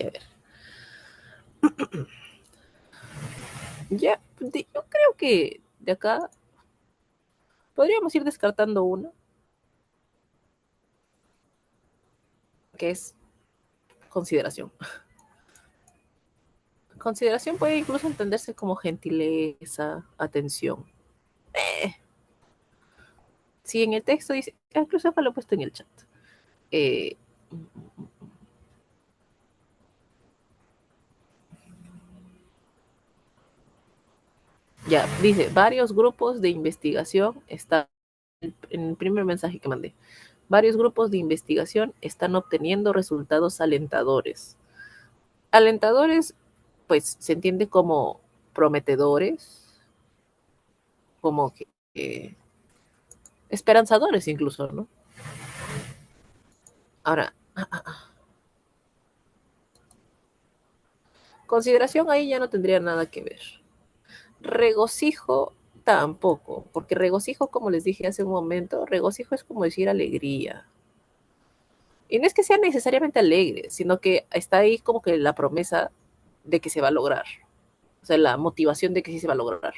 a ver. Ya, yo creo que de acá podríamos ir descartando una, que es consideración. Consideración puede incluso entenderse como gentileza, atención. Si en el texto dice, incluso lo he puesto en el chat. Eh, ya, dice, varios grupos de investigación están, en el primer mensaje que mandé, varios grupos de investigación están obteniendo resultados alentadores. Alentadores, pues se entiende como prometedores, como que esperanzadores incluso, ¿no? Ahora, consideración ahí ya no tendría nada que ver. Regocijo tampoco, porque regocijo, como les dije hace un momento, regocijo es como decir alegría. Y no es que sea necesariamente alegre, sino que está ahí como que la promesa de que se va a lograr. O sea, la motivación de que sí se va a lograr.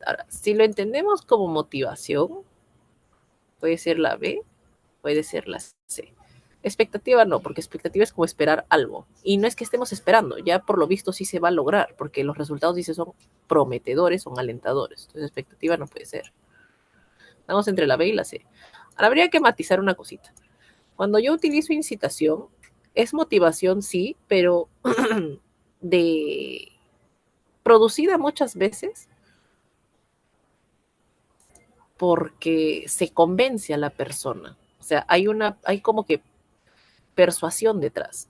Ahora, si lo entendemos como motivación, puede ser la B, puede ser la C. Expectativa no, porque expectativa es como esperar algo. Y no es que estemos esperando, ya por lo visto sí se va a lograr, porque los resultados, dice, son prometedores, son alentadores. Entonces, expectativa no puede ser. Estamos entre la B y la C. Ahora, habría que matizar una cosita. Cuando yo utilizo incitación, es motivación, sí, pero de producida muchas veces porque se convence a la persona. O sea, hay como que persuasión detrás,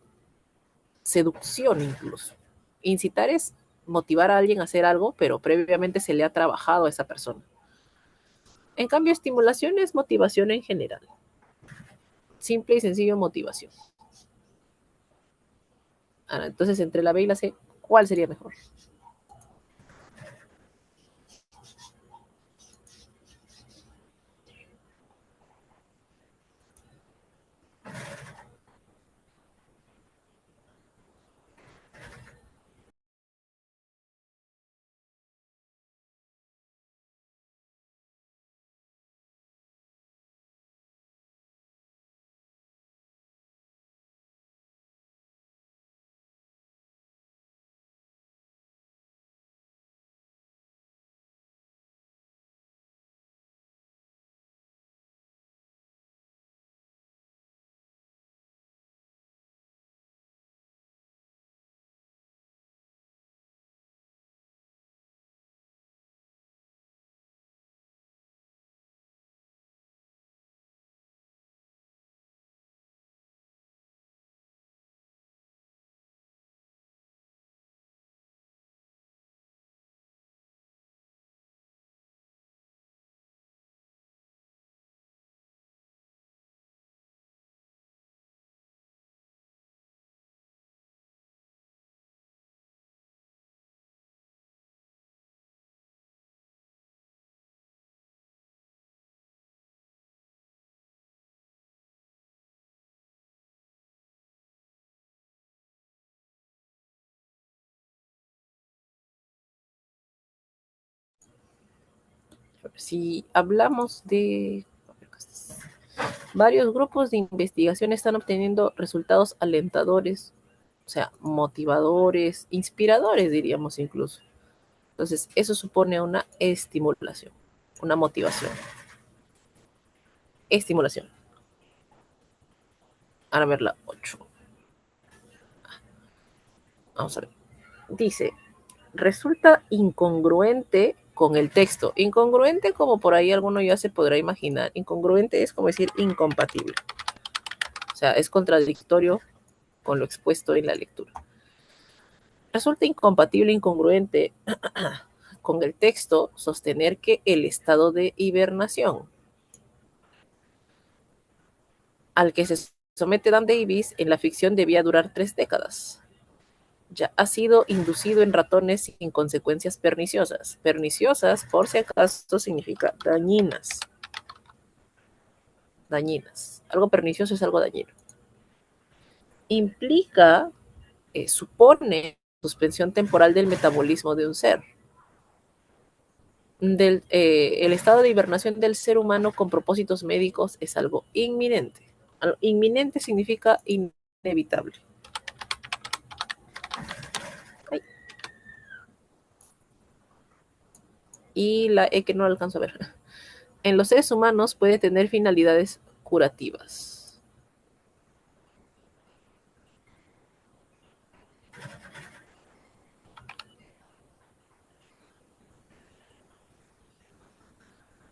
seducción incluso. Incitar es motivar a alguien a hacer algo, pero previamente se le ha trabajado a esa persona. En cambio, estimulación es motivación en general. Simple y sencillo motivación. Ahora, entonces, entre la B y la C, ¿cuál sería mejor? Si hablamos de varios grupos de investigación están obteniendo resultados alentadores, o sea, motivadores, inspiradores, diríamos incluso. Entonces, eso supone una estimulación, una motivación. Estimulación. Ahora ver la 8. Vamos a ver. Dice, resulta incongruente con el texto. Incongruente, como por ahí alguno ya se podrá imaginar. Incongruente es como decir incompatible. O sea, es contradictorio con lo expuesto en la lectura. Resulta incompatible, incongruente con el texto sostener que el estado de hibernación al que se somete Dan Davis en la ficción debía durar 3 décadas. Ya ha sido inducido en ratones sin consecuencias perniciosas. Perniciosas, por si acaso, significa dañinas. Dañinas. Algo pernicioso es algo dañino. implica, supone suspensión temporal del metabolismo de un ser. El estado de hibernación del ser humano con propósitos médicos es algo inminente. Algo inminente significa inevitable. Ay. Y la E que no alcanzo a ver. En los seres humanos puede tener finalidades curativas.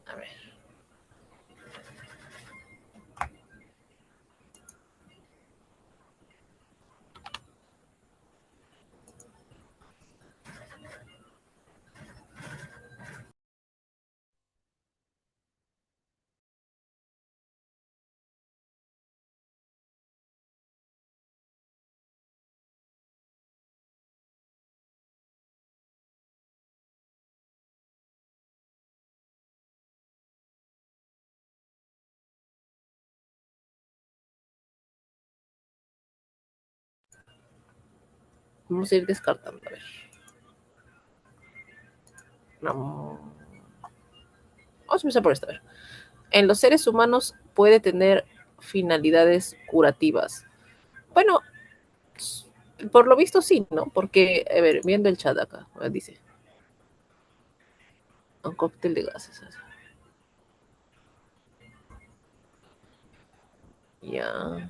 A ver. Vamos a ir descartando. A ver. No. Vamos a empezar por esta. A ver. En los seres humanos puede tener finalidades curativas. Bueno, por lo visto sí, ¿no? Porque, a ver, viendo el chat acá, dice, un cóctel de gases. Ya.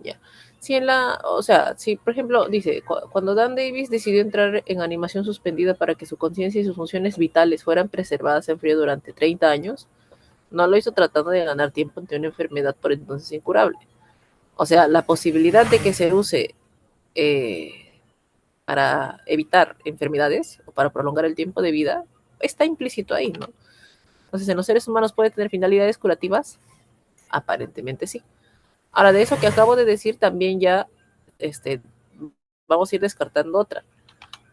Ya. Si en la, o sea, si por ejemplo dice, cuando Dan Davis decidió entrar en animación suspendida para que su conciencia y sus funciones vitales fueran preservadas en frío durante 30 años, no lo hizo tratando de ganar tiempo ante una enfermedad por entonces incurable. O sea, la posibilidad de que se use eh, para evitar enfermedades o para prolongar el tiempo de vida está implícito ahí, ¿no? Entonces, ¿en los seres humanos puede tener finalidades curativas? Aparentemente sí. Ahora, de eso que acabo de decir, también ya este, vamos a ir descartando otra.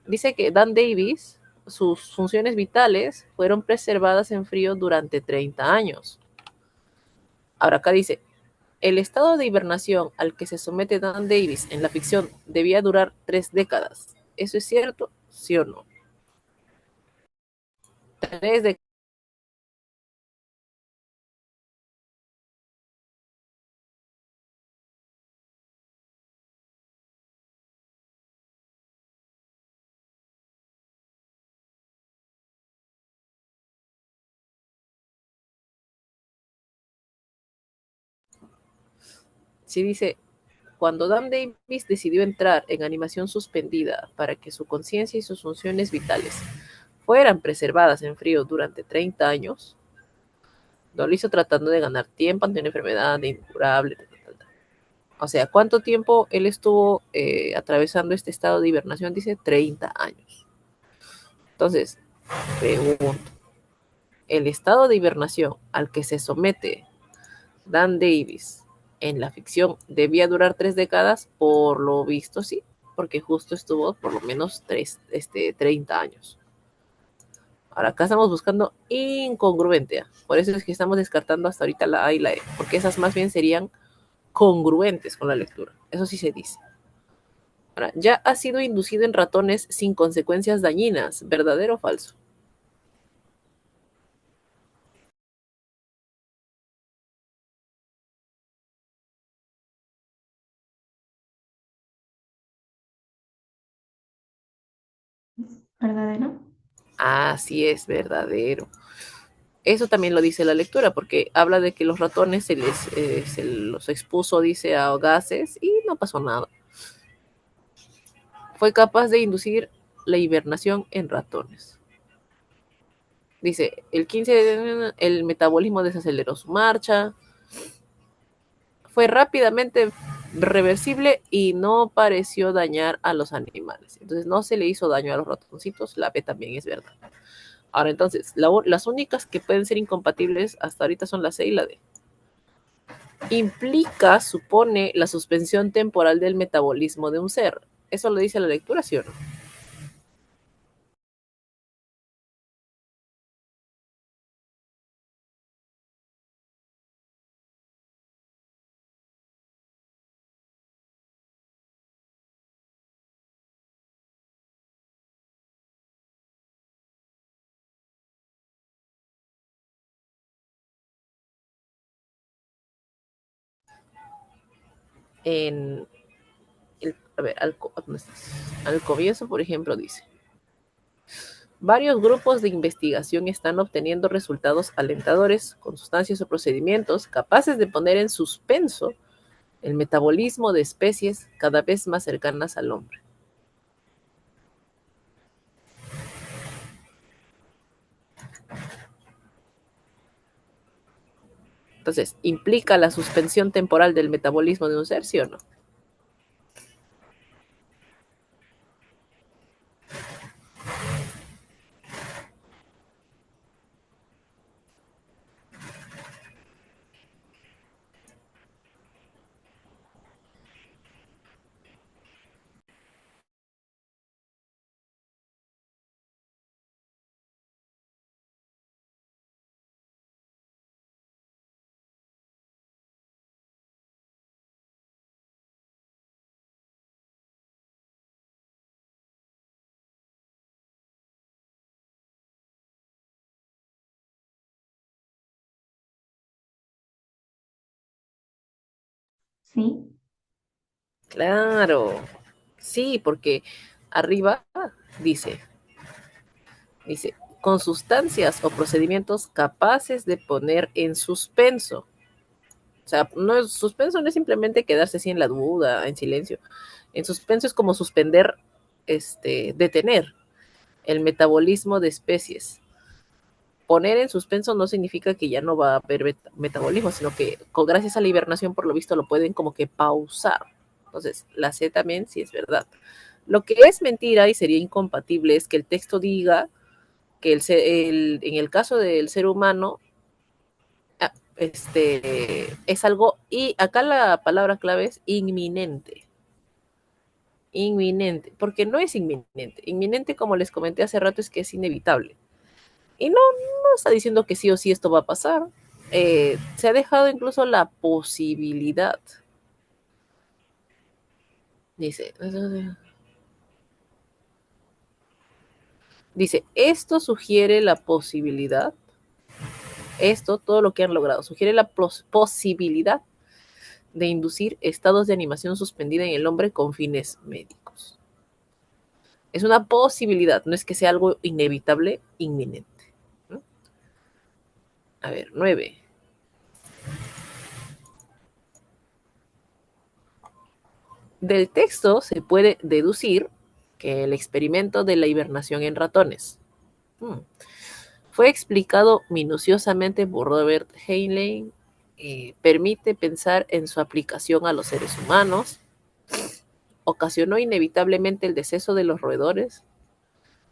Dice que Dan Davis, sus funciones vitales fueron preservadas en frío durante 30 años. Ahora acá dice, el estado de hibernación al que se somete Dan Davis en la ficción debía durar 3 décadas. ¿Eso es cierto? ¿Sí o no? 3 décadas. Sí dice, cuando Dan Davis decidió entrar en animación suspendida para que su conciencia y sus funciones vitales fueran preservadas en frío durante 30 años, no lo hizo tratando de ganar tiempo ante una enfermedad incurable. Tal, tal, tal. O sea, ¿cuánto tiempo él estuvo atravesando este estado de hibernación? Dice 30 años. Entonces, pregunto, ¿el estado de hibernación al que se somete Dan Davis en la ficción debía durar 3 décadas? Por lo visto, sí, porque justo estuvo por lo menos 30 años. Ahora acá estamos buscando incongruente. Por eso es que estamos descartando hasta ahorita la A y la E, porque esas más bien serían congruentes con la lectura. Eso sí se dice. Ahora, ya ha sido inducido en ratones sin consecuencias dañinas. ¿Verdadero o falso? ¿Verdadero? Así es, verdadero. Eso también lo dice la lectura, porque habla de que los ratones se los expuso, dice, a gases y no pasó nada. Fue capaz de inducir la hibernación en ratones. Dice, el metabolismo desaceleró su marcha, fue rápidamente reversible y no pareció dañar a los animales. Entonces no se le hizo daño a los ratoncitos, la B también es verdad. Ahora entonces, las únicas que pueden ser incompatibles hasta ahorita son la C y la D. Implica, supone, la suspensión temporal del metabolismo de un ser. Eso lo dice la lectura, ¿sí o no? En a ver, ¿dónde estás? Al comienzo, por ejemplo, dice, varios grupos de investigación están obteniendo resultados alentadores con sustancias o procedimientos capaces de poner en suspenso el metabolismo de especies cada vez más cercanas al hombre. Entonces, ¿implica la suspensión temporal del metabolismo de un ser, sí o no? Sí, Claro, sí, porque arriba dice, dice, con sustancias o procedimientos capaces de poner en suspenso. O sea, no es, suspenso no es simplemente quedarse así en la duda, en silencio. En suspenso es como suspender, detener el metabolismo de especies. Poner en suspenso no significa que ya no va a haber metabolismo, sino que gracias a la hibernación, por lo visto, lo pueden como que pausar. Entonces, la C también sí es verdad. Lo que es mentira y sería incompatible es que el texto diga que en el caso del ser humano, es algo, y acá la palabra clave es inminente. Inminente, porque no es inminente. Inminente, como les comenté hace rato, es que es inevitable. Y no está diciendo que sí o sí esto va a pasar. Se ha dejado incluso la posibilidad. Dice, dice, esto sugiere la posibilidad, esto, todo lo que han logrado, sugiere la posibilidad de inducir estados de animación suspendida en el hombre con fines médicos. Es una posibilidad, no es que sea algo inevitable, inminente. ¿No? A ver, 9. Del texto se puede deducir que el experimento de la hibernación en ratones fue explicado minuciosamente por Robert Heinlein, permite pensar en su aplicación a los seres humanos, ocasionó inevitablemente el deceso de los roedores,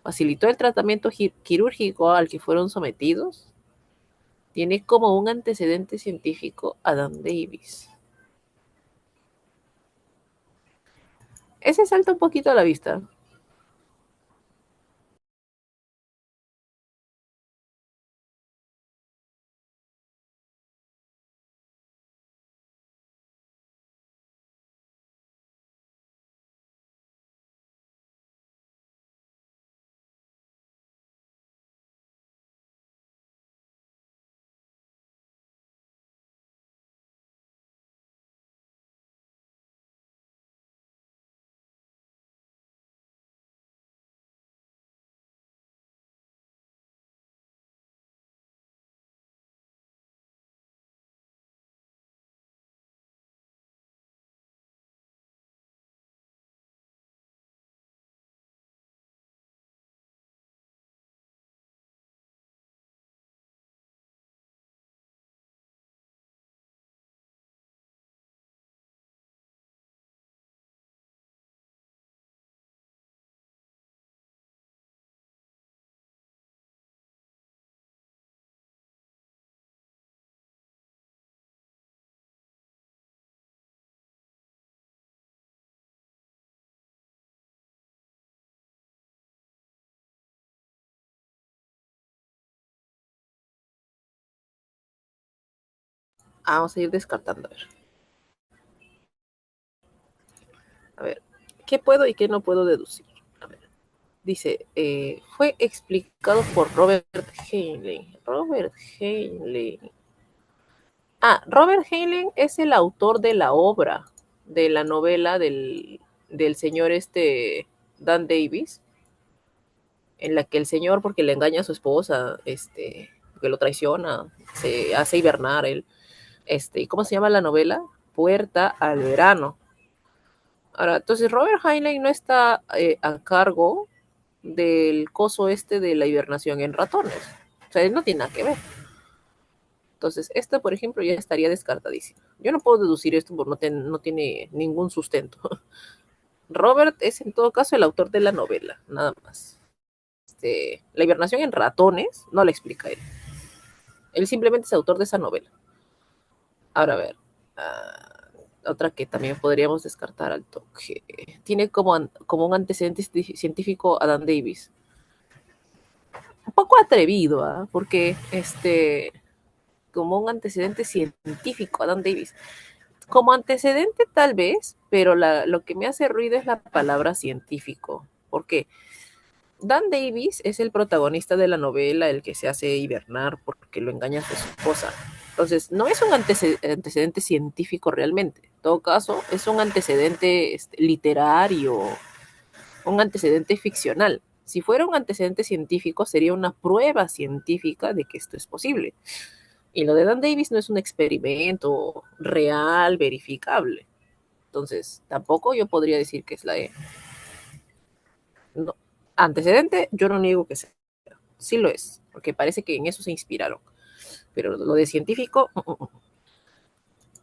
facilitó el tratamiento quirúrgico al que fueron sometidos, tiene como un antecedente científico a Dan Davis. Ese salta un poquito a la vista. Vamos a ir descartando. A ver, ¿qué puedo y qué no puedo deducir? A ver, dice, fue explicado por Robert Heinlein. Robert Heinlein. Robert Heinlein es el autor de la obra, de la novela del señor Dan Davis, en la que el señor, porque le engaña a su esposa, que lo traiciona, se hace hibernar él. ¿Y cómo se llama la novela? Puerta al verano. Ahora, entonces Robert Heinlein no está a cargo del coso de la hibernación en ratones. O sea, él no tiene nada que ver. Entonces, esto, por ejemplo, ya estaría descartadísimo. Yo no puedo deducir esto porque no tiene ningún sustento. Robert es, en todo caso, el autor de la novela, nada más. La hibernación en ratones no la explica él. Él simplemente es autor de esa novela. Ahora, a ver. Otra que también podríamos descartar al toque. Tiene como un antecedente científico a Dan Davis. Un poco atrevido, ¿eh? Porque como un antecedente científico a Dan Davis. Como antecedente tal vez, pero lo que me hace ruido es la palabra científico. Porque Dan Davis es el protagonista de la novela, el que se hace hibernar porque lo engaña a su esposa. Entonces, no es un antecedente científico realmente. En todo caso, es un antecedente literario, un antecedente ficcional. Si fuera un antecedente científico, sería una prueba científica de que esto es posible. Y lo de Dan Davis no es un experimento real, verificable. Entonces, tampoco yo podría decir que es la E. No. Antecedente, yo no niego que sea. Sí lo es, porque parece que en eso se inspiraron. Pero lo de científico,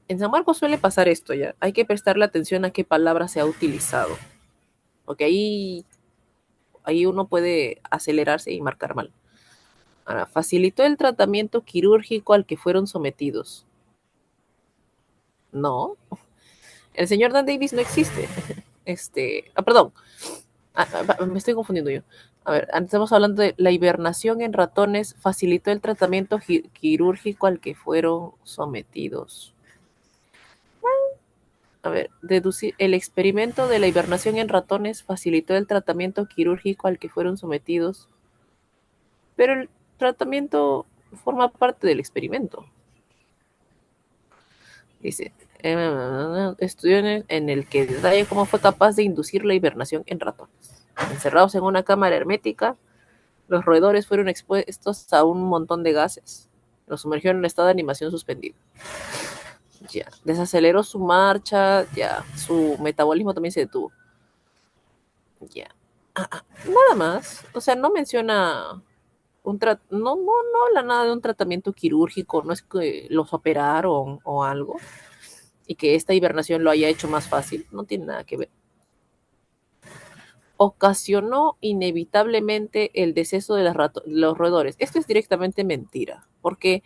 En San Marcos suele pasar esto ya. Hay que prestarle atención a qué palabra se ha utilizado. Porque ahí uno puede acelerarse y marcar mal. Ahora, facilitó el tratamiento quirúrgico al que fueron sometidos. No, el señor Dan Davis no existe. Perdón, me estoy confundiendo yo. A ver, estamos hablando de la hibernación en ratones facilitó el tratamiento quirúrgico al que fueron sometidos. A ver, deducir, el experimento de la hibernación en ratones facilitó el tratamiento quirúrgico al que fueron sometidos, pero el tratamiento forma parte del experimento. Dice, estudio en el que detalla cómo fue capaz de inducir la hibernación en ratones. Encerrados en una cámara hermética, los roedores fueron expuestos a un montón de gases. Los sumergió en un estado de animación suspendido. Ya, desaceleró su marcha, ya, su metabolismo también se detuvo. Ya. Nada más. O sea, no menciona no habla nada de un tratamiento quirúrgico, no es que los operaron o algo y que esta hibernación lo haya hecho más fácil, no tiene nada que ver. Ocasionó inevitablemente el deceso de los roedores. Esto es directamente mentira, porque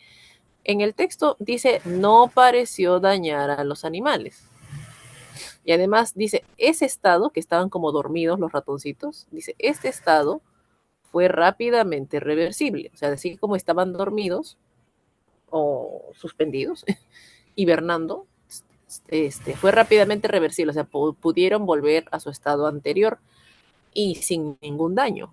en el texto dice no pareció dañar a los animales. Y además dice, ese estado, que estaban como dormidos los ratoncitos, dice, este estado fue rápidamente reversible. O sea, así como estaban dormidos o suspendidos, hibernando, fue rápidamente reversible. O sea, pudieron volver a su estado anterior y sin ningún daño.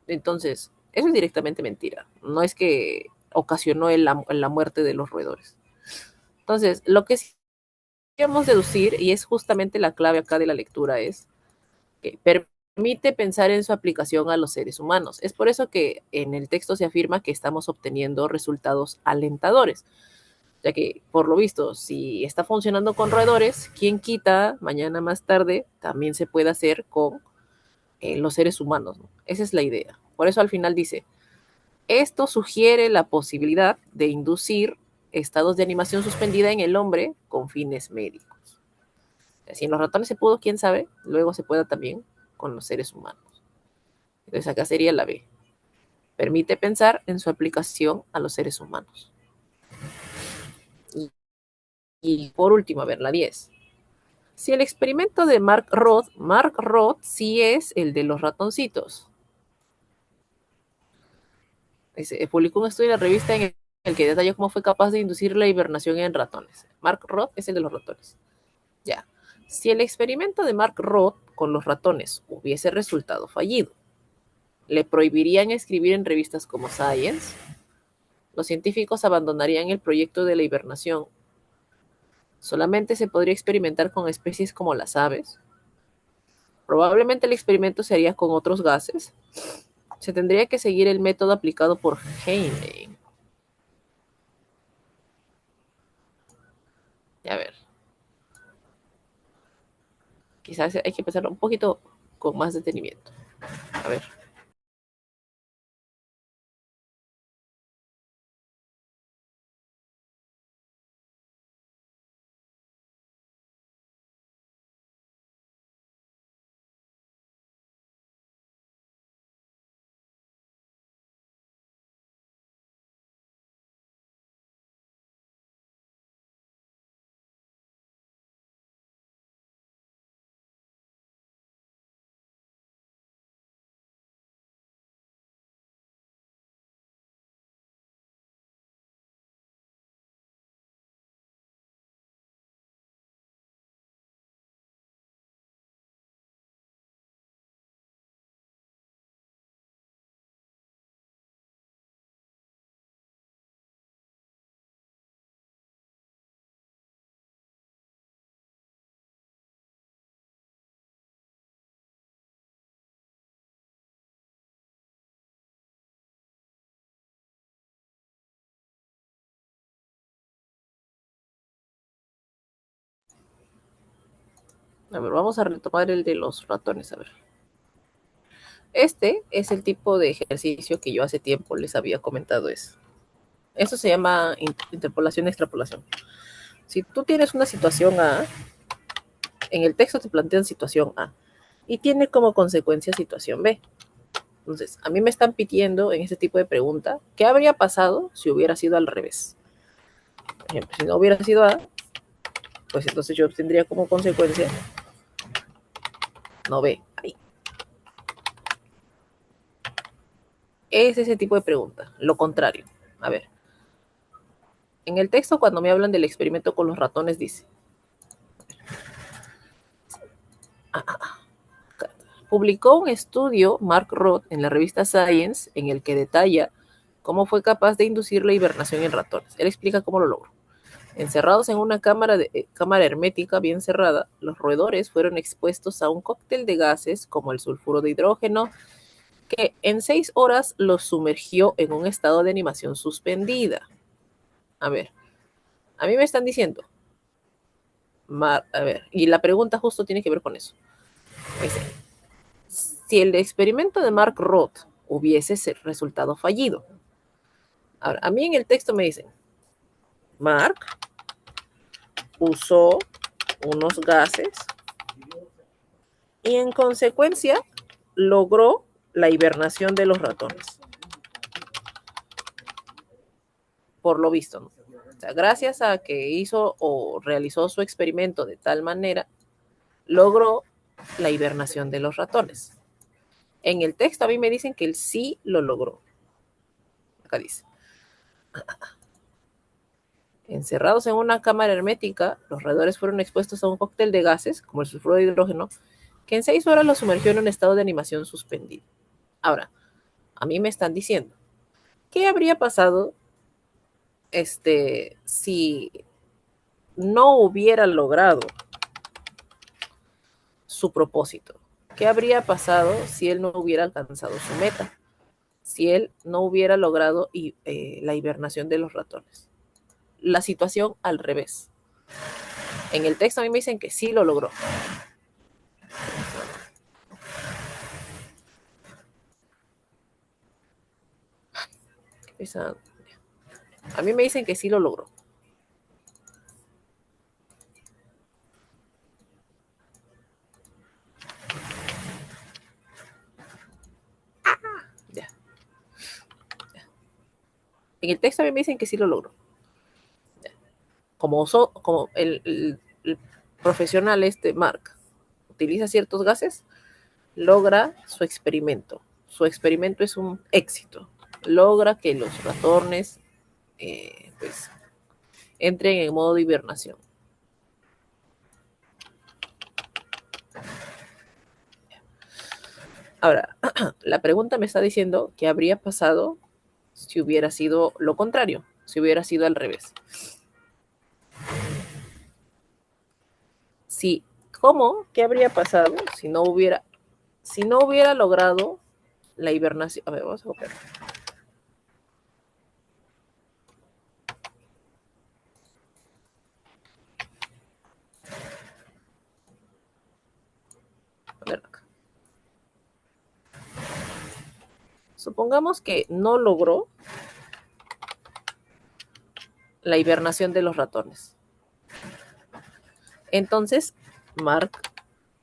Entonces, eso es directamente mentira. No es que ocasionó la muerte de los roedores. Entonces, lo que sí podemos deducir, y es justamente la clave acá de la lectura, es que permite pensar en su aplicación a los seres humanos. Es por eso que en el texto se afirma que estamos obteniendo resultados alentadores, ya que por lo visto, si está funcionando con roedores, ¿quién quita mañana más tarde también se puede hacer con los seres humanos? ¿No? Esa es la idea. Por eso al final dice, esto sugiere la posibilidad de inducir estados de animación suspendida en el hombre con fines médicos. Si en los ratones se pudo, quién sabe, luego se pueda también con los seres humanos. Entonces acá sería la B. Permite pensar en su aplicación a los seres humanos. Y por último, a ver, la 10. Si el experimento de Mark Roth sí es el de los ratoncitos. Dice, publicó un estudio en la revista en el que detalla cómo fue capaz de inducir la hibernación en ratones. Mark Roth es el de los ratones. Ya. Si el experimento de Mark Roth con los ratones hubiese resultado fallido, le prohibirían escribir en revistas como Science, los científicos abandonarían el proyecto de la hibernación. Solamente se podría experimentar con especies como las aves. Probablemente el experimento se haría con otros gases. Se tendría que seguir el método aplicado por Heinlein. A ver, quizás hay que pensar un poquito con más detenimiento. A ver. A ver, vamos a retomar el de los ratones. A ver. Este es el tipo de ejercicio que yo hace tiempo les había comentado. Eso se llama interpolación y extrapolación. Si tú tienes una situación A, en el texto te plantean situación A y tiene como consecuencia situación B. Entonces, a mí me están pidiendo en este tipo de pregunta, ¿qué habría pasado si hubiera sido al revés? Por ejemplo, si no hubiera sido A, pues entonces yo tendría como consecuencia no B. Ahí. Es ese tipo de pregunta. Lo contrario. A ver, en el texto cuando me hablan del experimento con los ratones dice, publicó un estudio Mark Roth en la revista Science en el que detalla cómo fue capaz de inducir la hibernación en ratones. Él explica cómo lo logró. Encerrados en una cámara hermética bien cerrada, los roedores fueron expuestos a un cóctel de gases como el sulfuro de hidrógeno, que en 6 horas los sumergió en un estado de animación suspendida. A ver, a mí me están diciendo, a ver, y la pregunta justo tiene que ver con eso. Dice, si el experimento de Mark Roth hubiese resultado fallido. Ahora, a mí en el texto me dicen, Mark usó unos gases y en consecuencia logró la hibernación de los ratones. Por lo visto, ¿no? O sea, gracias a que hizo o realizó su experimento de tal manera, logró la hibernación de los ratones. En el texto a mí me dicen que él sí lo logró. Acá dice. Encerrados en una cámara hermética, los roedores fueron expuestos a un cóctel de gases, como el sulfuro de hidrógeno, que en 6 horas los sumergió en un estado de animación suspendido. Ahora, a mí me están diciendo, ¿qué habría pasado si no hubiera logrado su propósito? ¿Qué habría pasado si él no hubiera alcanzado su meta? Si él no hubiera logrado la hibernación de los ratones. La situación al revés. En el texto a mí me dicen que sí lo logró. A mí me dicen que sí lo logró. Ya. En el texto a mí me dicen que sí lo logró. Como el profesional Mark utiliza ciertos gases, logra su experimento. Su experimento es un éxito. Logra que los ratones pues entren en modo de hibernación. Ahora, la pregunta me está diciendo qué habría pasado si hubiera sido lo contrario, si hubiera sido al revés. Sí, ¿cómo? ¿Qué habría pasado si no hubiera logrado la hibernación? A ver, vamos a copiar. A ver acá. Supongamos que no logró la hibernación de los ratones. Entonces, Mark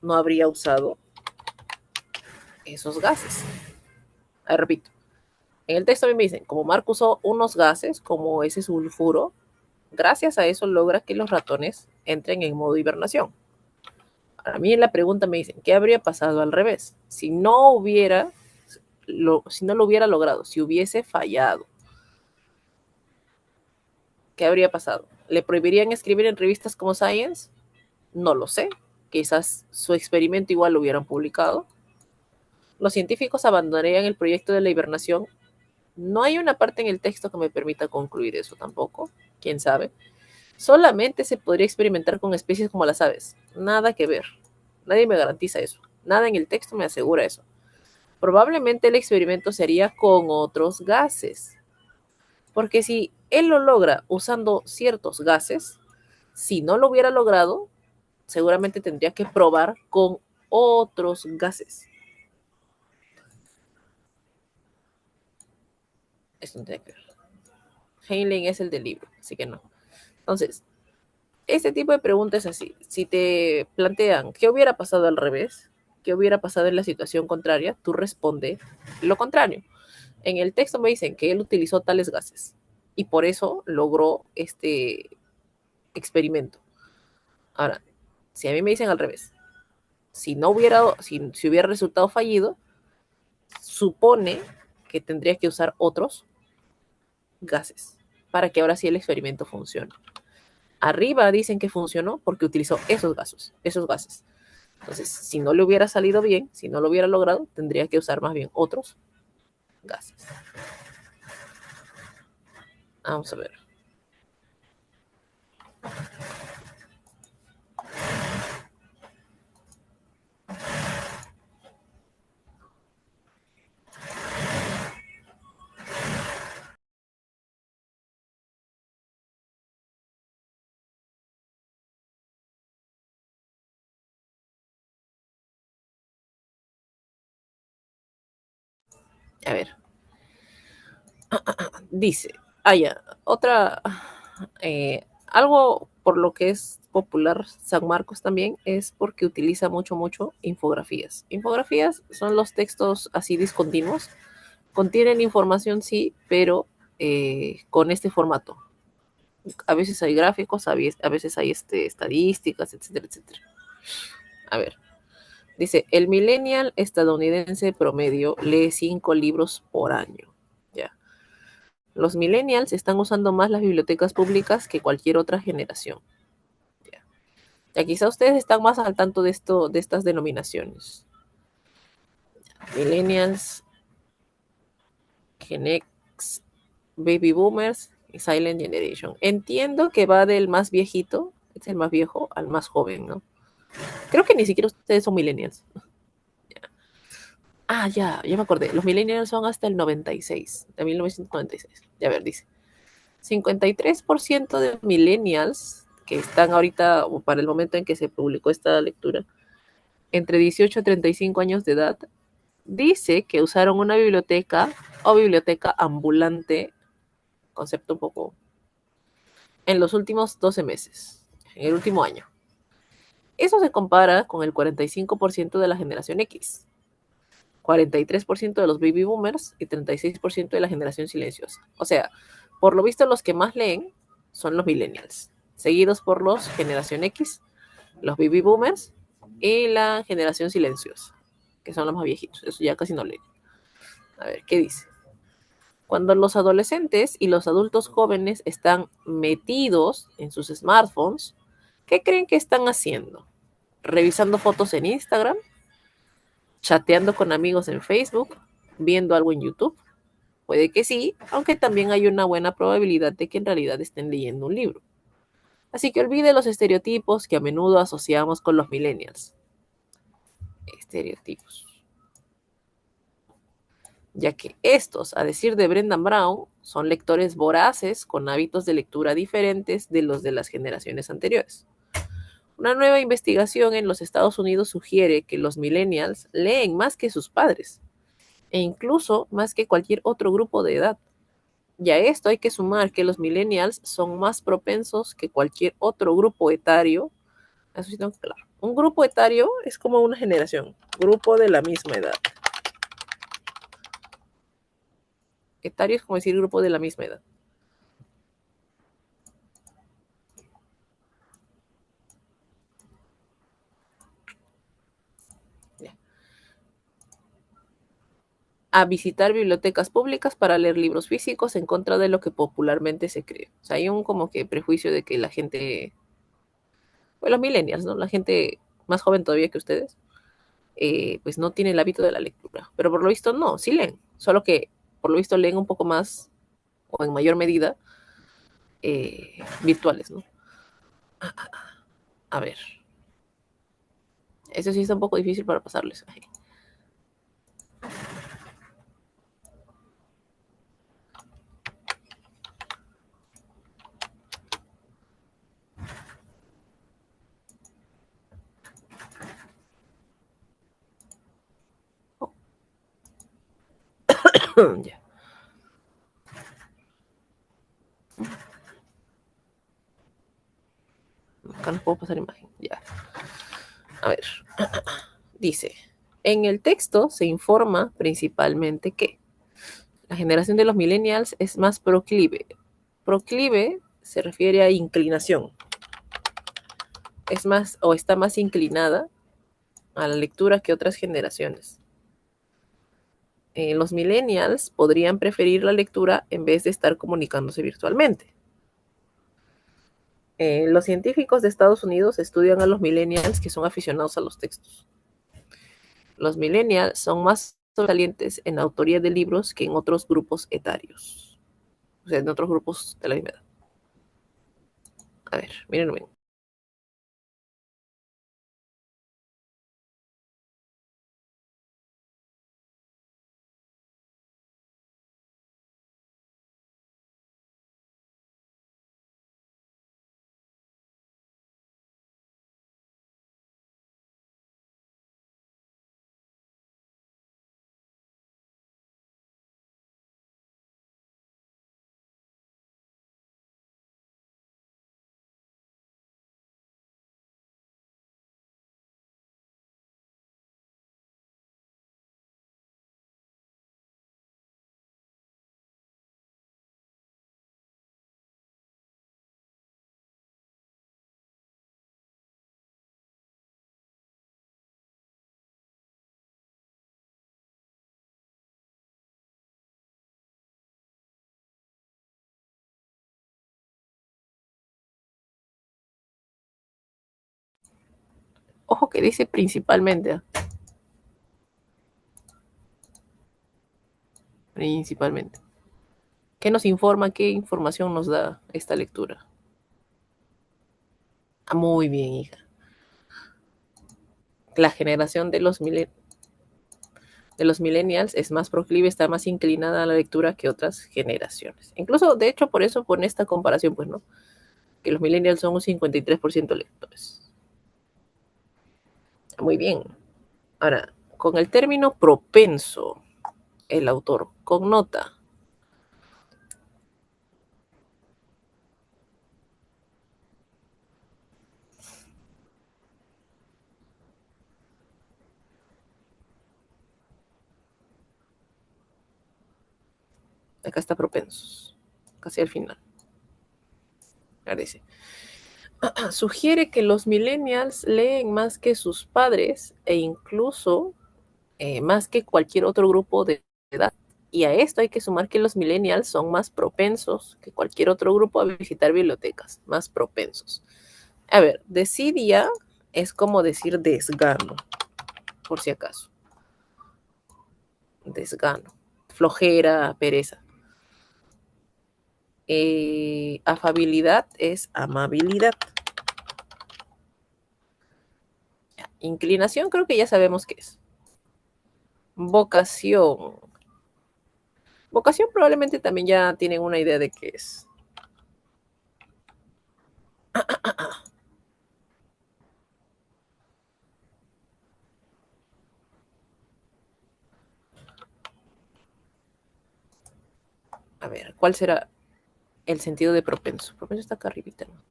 no habría usado esos gases. A ver, repito. En el texto a mí me dicen, como Mark usó unos gases, como ese sulfuro, gracias a eso logra que los ratones entren en modo hibernación. A mí en la pregunta me dicen, ¿qué habría pasado al revés? Si no lo hubiera logrado, si hubiese fallado, ¿qué habría pasado? ¿Le prohibirían escribir en revistas como Science? No lo sé. Quizás su experimento igual lo hubieran publicado. Los científicos abandonarían el proyecto de la hibernación. No hay una parte en el texto que me permita concluir eso tampoco. ¿Quién sabe? Solamente se podría experimentar con especies como las aves. Nada que ver. Nadie me garantiza eso. Nada en el texto me asegura eso. Probablemente el experimento se haría con otros gases. Porque si él lo logra usando ciertos gases, si no lo hubiera logrado, seguramente tendría que probar con otros gases. Esto no tiene que ver. Heinlein es el del libro, así que no. Entonces, este tipo de preguntas es así. Si te plantean qué hubiera pasado al revés, qué hubiera pasado en la situación contraria, tú responde lo contrario. En el texto me dicen que él utilizó tales gases y por eso logró este experimento. Ahora, si a mí me dicen al revés, si hubiera resultado fallido, supone que tendría que usar otros gases para que ahora sí el experimento funcione. Arriba dicen que funcionó porque utilizó esos gases. Entonces, si no le hubiera salido bien, si no lo hubiera logrado, tendría que usar más bien otros gases. Vamos a ver. A ver. Dice, ya, otra, algo por lo que es popular San Marcos también es porque utiliza mucho infografías. Infografías son los textos así discontinuos, contienen información sí, pero con este formato. A veces hay gráficos, a veces hay estadísticas, etcétera, etcétera. A ver, dice, el millennial estadounidense promedio lee 5 libros por año. Ya. Los millennials están usando más las bibliotecas públicas que cualquier otra generación. Ya, ya quizá ustedes están más al tanto de esto, de estas denominaciones. Millennials, Gen X, Baby Boomers y Silent Generation. Entiendo que va del más viejito, es el más viejo, al más joven, ¿no? Creo que ni siquiera ustedes son millennials. Ya me acordé. Los millennials son hasta el 96, de 1996. Ya ver, dice. 53% de millennials que están ahorita, o para el momento en que se publicó esta lectura, entre 18 y 35 años de edad, dice que usaron una biblioteca o biblioteca ambulante, concepto un poco, en los últimos 12 meses, en el último año. Eso se compara con el 45% de la generación X, 43% de los baby boomers y 36% de la generación silenciosa. O sea, por lo visto los que más leen son los millennials, seguidos por los generación X, los baby boomers y la generación silenciosa, que son los más viejitos. Eso ya casi no leen. A ver, ¿qué dice? Cuando los adolescentes y los adultos jóvenes están metidos en sus smartphones, ¿qué creen que están haciendo? ¿Revisando fotos en Instagram? ¿Chateando con amigos en Facebook? ¿Viendo algo en YouTube? Puede que sí, aunque también hay una buena probabilidad de que en realidad estén leyendo un libro. Así que olvide los estereotipos que a menudo asociamos con los millennials. Estereotipos. Ya que estos, a decir de Brendan Brown, son lectores voraces con hábitos de lectura diferentes de los de las generaciones anteriores. Una nueva investigación en los Estados Unidos sugiere que los millennials leen más que sus padres, e incluso más que cualquier otro grupo de edad. Y a esto hay que sumar que los millennials son más propensos que cualquier otro grupo etario. Eso sí tengo claro. Un grupo etario es como una generación, grupo de la misma edad. Etario es como decir grupo de la misma edad. Ya. A visitar bibliotecas públicas para leer libros físicos en contra de lo que popularmente se cree. O sea, hay un como que prejuicio de que la gente, bueno, los millennials, ¿no? La gente más joven todavía que ustedes, pues no tiene el hábito de la lectura. Pero por lo visto no, sí leen, solo que por lo visto leen un poco más o en mayor medida virtuales, ¿no? A ver, eso sí está un poco difícil para pasarles. Ya, acá no puedo pasar imagen. Ya, a ver, dice, en el texto se informa principalmente que la generación de los millennials es más proclive. Proclive se refiere a inclinación. Es más o está más inclinada a la lectura que otras generaciones. Los millennials podrían preferir la lectura en vez de estar comunicándose virtualmente. Los científicos de Estados Unidos estudian a los millennials que son aficionados a los textos. Los millennials son más sobresalientes en autoría de libros que en otros grupos etarios. O sea, en otros grupos de la misma edad. A ver, miren bien. Ojo que dice principalmente. Principalmente. ¿Qué nos informa? ¿Qué información nos da esta lectura? Ah, muy bien, hija. La generación de los millennials es más proclive, está más inclinada a la lectura que otras generaciones. Incluso, de hecho, por eso pone esta comparación, pues, ¿no? Que los millennials son un 53% lectores. Muy bien. Ahora, con el término propenso, el autor connota. Acá está propensos. Casi al final. Ahora dice. Sugiere que los millennials leen más que sus padres e incluso más que cualquier otro grupo de edad. Y a esto hay que sumar que los millennials son más propensos que cualquier otro grupo a visitar bibliotecas, más propensos. A ver, desidia es como decir desgano, por si acaso. Desgano. Flojera, pereza. Afabilidad es amabilidad. Inclinación creo que ya sabemos qué es. Vocación. Vocación probablemente también ya tienen una idea de qué es. A ver, ¿cuál será el sentido de propenso? Propenso está acá arribita, ¿no?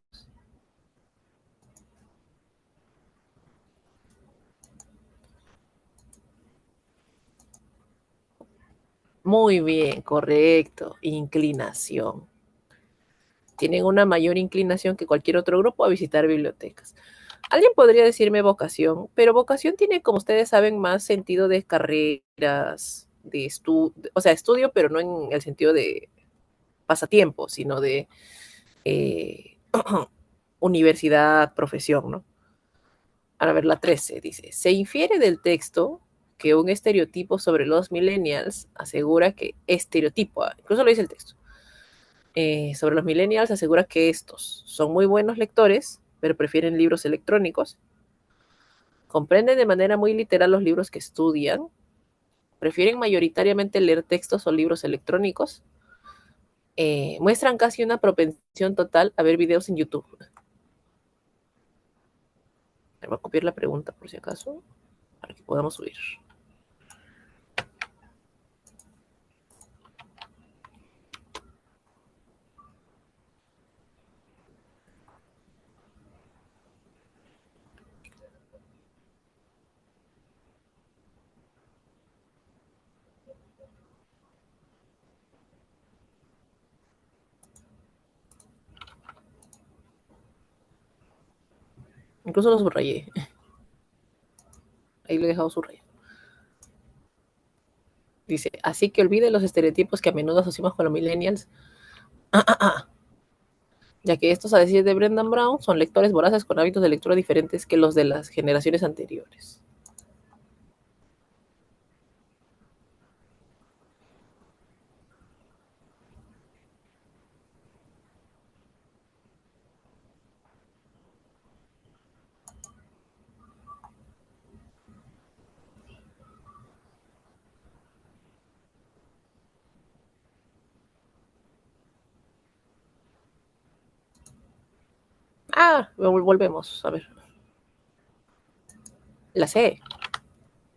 Muy bien, correcto. Inclinación. Tienen una mayor inclinación que cualquier otro grupo a visitar bibliotecas. Alguien podría decirme vocación, pero vocación tiene, como ustedes saben, más sentido de carreras, de estudio, o sea, estudio, pero no en el sentido de pasatiempo, sino de eh, universidad, profesión, ¿no? A ver, la 13 dice, se infiere del texto que un estereotipo sobre los millennials asegura que estereotipo, incluso lo dice el texto, sobre los millennials asegura que estos son muy buenos lectores, pero prefieren libros electrónicos, comprenden de manera muy literal los libros que estudian, prefieren mayoritariamente leer textos o libros electrónicos, muestran casi una propensión total a ver videos en YouTube. Me voy a copiar la pregunta por si acaso, para que podamos subir. Incluso lo subrayé. Ahí lo he dejado subrayado. Dice, así que olvide los estereotipos que a menudo asociamos con los millennials, ya que estos, a decir de Brendan Brown, son lectores voraces con hábitos de lectura diferentes que los de las generaciones anteriores. Volvemos, a ver. La C.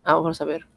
Vamos a ver.